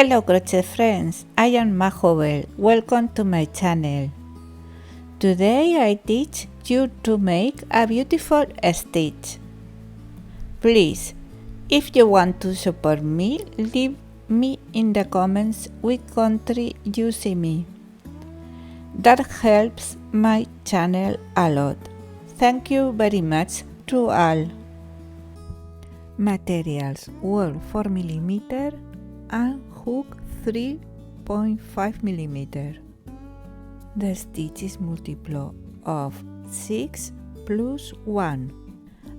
Hello crochet friends, I am Mahobel. Welcome to my channel. Today I teach you to make a beautiful stitch. Please, if you want to support me, leave me in the comments which country you see me. That helps my channel a lot. Thank you very much to all. Materials: wool 4mm and hook 3.5mm. The stitch is multiple of 6 plus 1.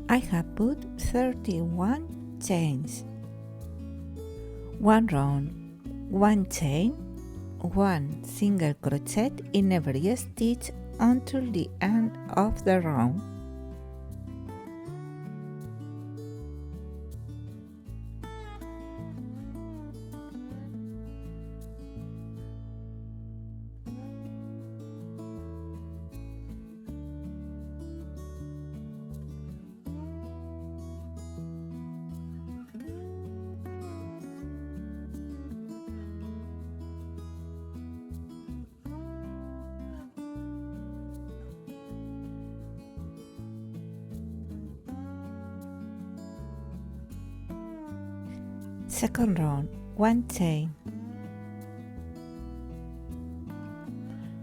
I have put 31 chains. 1 round, 1 chain, 1 single crochet in every stitch until the end of the round. Second round, 1 chain,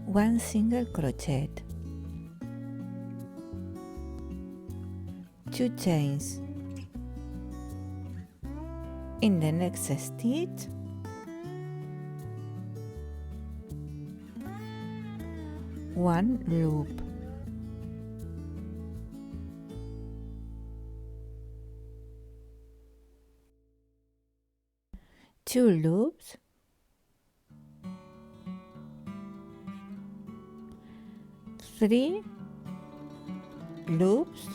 1 single crochet, 2 chains. In the next stitch, 1 loop. Two loops, 3 loops,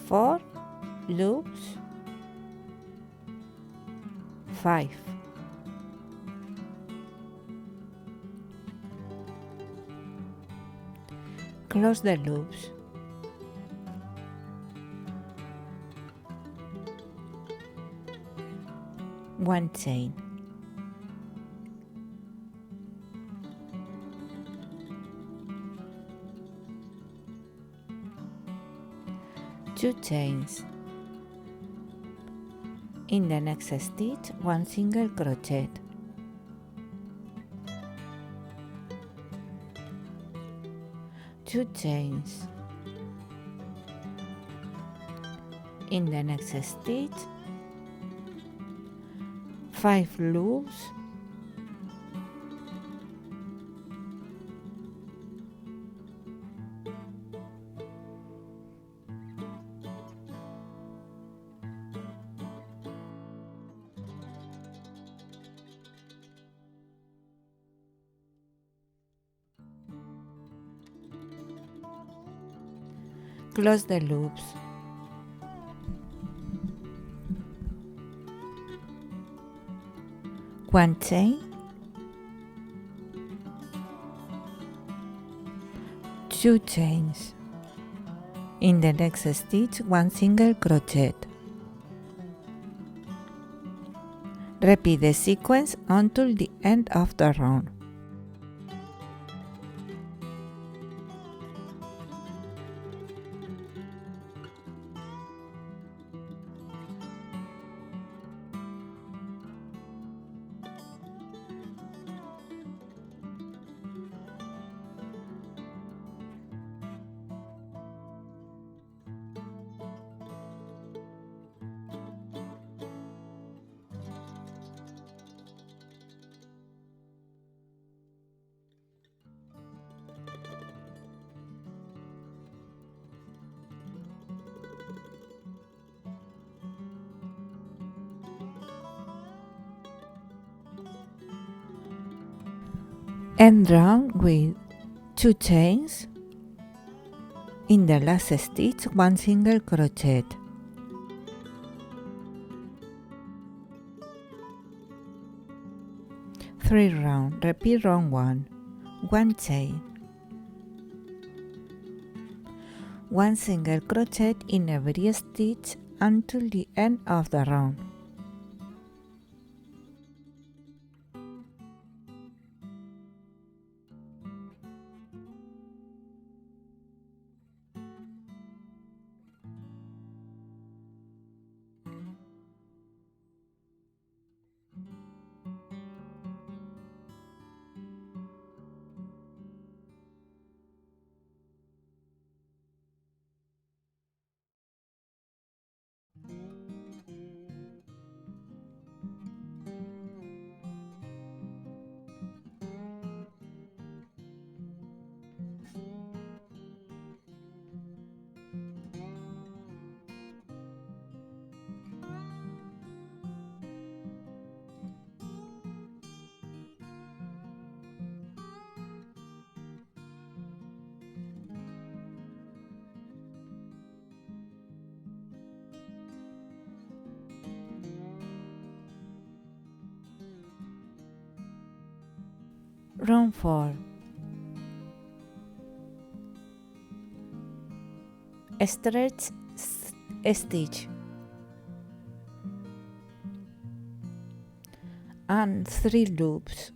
4 loops, 5. Close the loops. One chain. Two chains. In the next stitch, 1 single crochet. Two chains. In the next stitch, 5 loops, close the loops. One chain, 2 chains. In the next stitch, 1 single crochet. Repeat the sequence until the end of the round. End round with 2 chains. In the last stitch, 1 single crochet. Three round. Repeat round 1. 1 chain, 1 single crochet in every stitch until the end of the round. Round 4. Stretch stitch and 3 loops.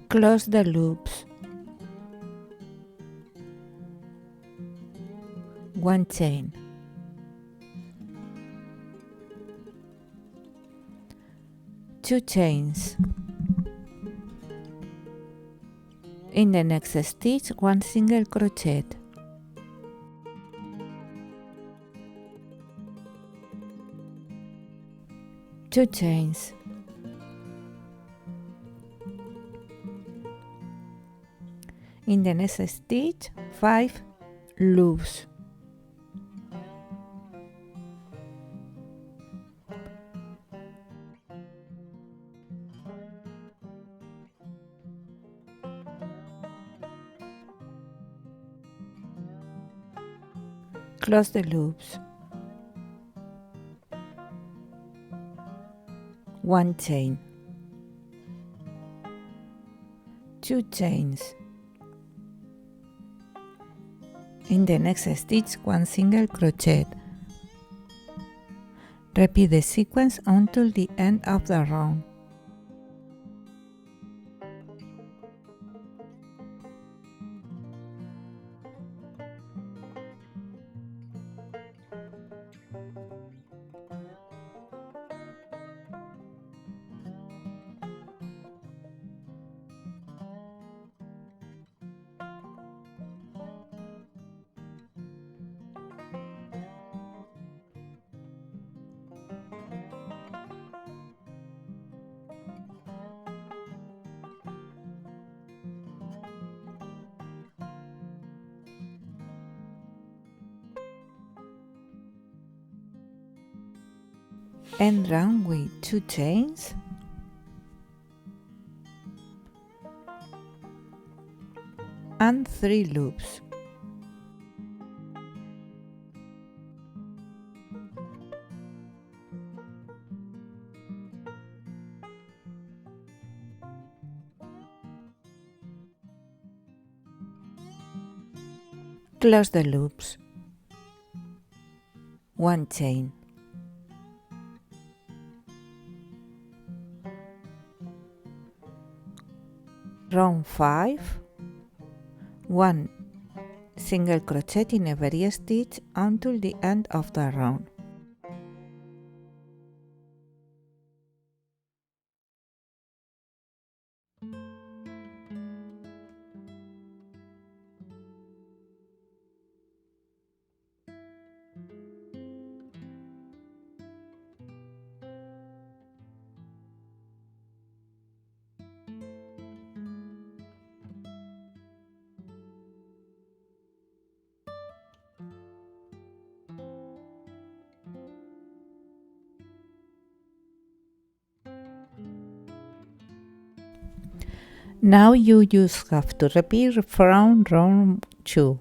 Close the loops. 1 chain. 2 chains. In the next stitch, 1 single crochet. 2 chains. In the next stitch, 5 loops. Close the loops. 1 chain. 2 chains. In the next stitch, 1 single crochet. Repeat the sequence until the end of the round. End round with 2 chains and 3 loops. Close the loops. 1 chain. Round 5, 1 single crochet in every stitch until the end of the round. Now you just have to repeat from round 2.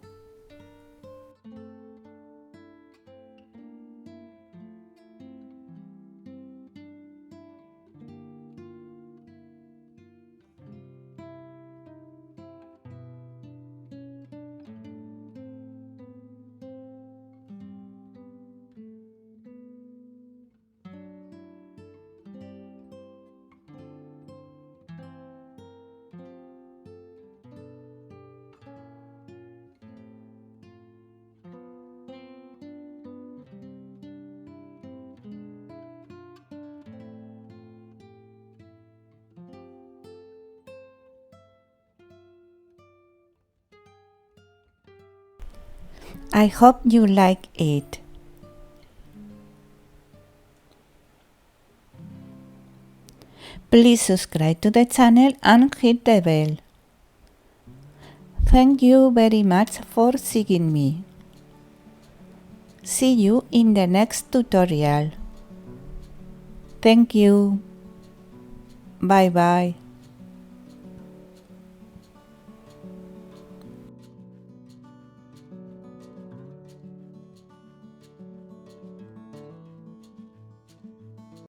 I hope you like it. Please subscribe to the channel and hit the bell. Thank you very much for seeing me. See you in the next tutorial. Thank you. Bye bye.